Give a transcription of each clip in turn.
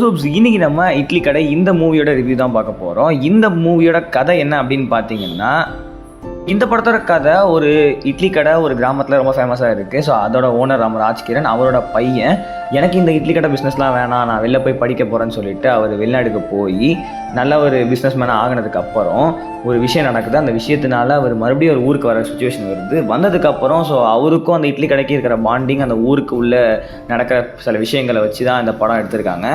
Soups இன்னைக்கு நம்ம இட்லி கடை இந்த மூவியோட ரிவ்யூ தான் பார்க்க போகிறோம். இந்த மூவியோட கதை என்ன அப்படின்னு பார்த்தீங்கன்னா, இந்த படத்தோட கதை ஒரு இட்லி கடை ஒரு கிராமத்தில் ரொம்ப ஃபேமஸாக இருக்குது. ஸோ அதோட ஓனர் நம்ம ராஜ்கிரண், அவரோட பையன் எனக்கு இந்த இட்லி கடை பிஸ்னஸ்லாம் வேணாம், நான் வெளில போய் படிக்க போகிறேன்னு சொல்லிட்டு அவர் வெளிநாடுக்கு போய் நல்ல ஒரு பிஸ்னஸ் மேனாக ஆகினதுக்கு அப்புறம் ஒரு விஷயம் நடக்குது. அந்த விஷயத்தினால அவர் மறுபடியும் ஒரு ஊருக்கு வர சுச்சுவேஷன் வருது. வந்ததுக்கப்புறம் ஸோ அவருக்கும் அந்த இட்லி கடைக்கு இருக்கிற பாண்டிங், அந்த ஊருக்கு உள்ளே நடக்கிற சில விஷயங்களை வச்சு தான் இந்த படம் எடுத்திருக்காங்க.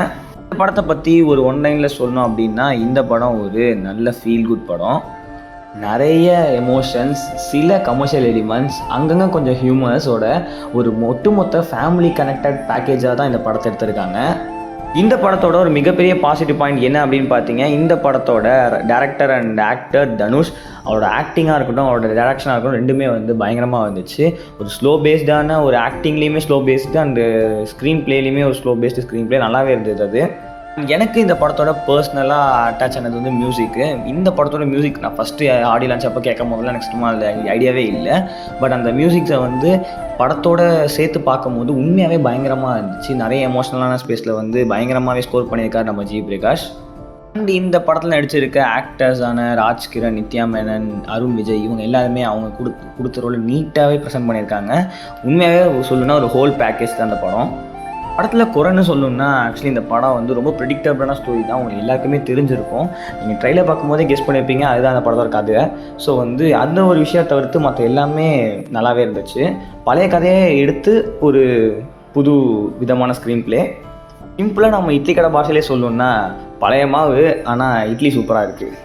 இந்த படத்தை பற்றி ஒரு ஒன்லைனில் சொல்லணும் அப்படின்னா, இந்த படம் ஒரு நல்ல ஃபீல் குட் படம். நிறைய எமோஷன்ஸ், சில கமர்ஷியல் எலிமெண்ட்ஸ், அங்கங்கே கொஞ்சம் ஹியூமர்ஸோட ஒரு ஒட்டுமொத்த ஃபேமிலி கனெக்டட் பேக்கேஜாக தான் இந்த படத்தை எடுத்திருக்காங்க. இந்த படத்தோட ஒரு மிகப்பெரிய பாசிட்டிவ் பாயிண்ட் என்ன அப்படின்னு பார்த்தீங்க, இந்த படத்தோட டைரக்டர் அண்ட் ஆக்டர் தனுஷ், அவரோட ஆக்டிங்காக இருக்கட்டும், அவரோட டைரக்ஷனாக இருக்கட்டும், ரெண்டுமே பயங்கரமாக வந்துச்சு. ஒரு ஸ்லோ பேஸ்டான ஒரு ஆக்டிங்லேயுமே ஸ்லோ பேஸ்டு அண்ட் ஸ்க்ரீன் பிளேலையுமே ஒரு ஸ்லோ பேஸ்டு ஸ்க்ரீன் பிளே நல்லாவே இருந்தது. அது எனக்கு இந்த படத்தோட பர்சனலாக அட்டாச் ஆனது மியூசிக்கு. இந்த படத்தோட மியூசிக் நான் ஃபஸ்ட்டு ஆடியோ லான்ச் அப்போ கேட்கும் போதெல்லாம் எனக்கு சும்மா அதில் ஐடியாவே இல்லை. பட் அந்த மியூசிக்ஸை படத்தோட சேர்த்து பார்க்கும்போது உண்மையாகவே பயங்கரமாக இருந்துச்சு. நிறைய எமோஷ்னலான ஸ்பேஸில் பயங்கரமாகவே ஸ்கோர் பண்ணியிருக்கார் நம்ம ஜி பிரகாஷ். அண்ட் இந்த படத்தில் நடிச்சிருக்க ஆக்டர்ஸான ராஜ்கிரண், நித்யா மேனன், அருண் விஜய், இவங்க எல்லாருமே அவங்க கொடுத்த ரோல் நீட்டாகவே ப்ரெசென்ட் பண்ணியிருக்காங்க. உண்மையாகவே சொல்லணுன்னா ஒரு ஹோல் பேக்கேஜ் தான் அந்த படம். படத்தில் குறைன்னு சொல்லணும்னா, ஆக்சுவலி இந்த படம் ரொம்ப ப்ரெடிக்டபிளான ஸ்டோரி தான். உங்களுக்கு எல்லாருக்குமே தெரிஞ்சிருக்கும். நீங்கள் ட்ரைலர் பார்க்கும்போதே கெஸ் பண்ணியிருப்பீங்க, அதுதான் அந்த படத்தோட கதை. ஸோ அந்த ஒரு விஷயத்தை தவிர்த்து மற்ற எல்லாமே நல்லாவே இருந்துச்சு. பழைய கதையை எடுத்து ஒரு புது விதமான ஸ்க்ரீன் பிளே. சிம்பிளாக நம்ம இட்லி கடை பாஷையிலே சொல்லணுன்னா, பழைய மாவு ஆனால் இட்லி சூப்பராக இருக்குது.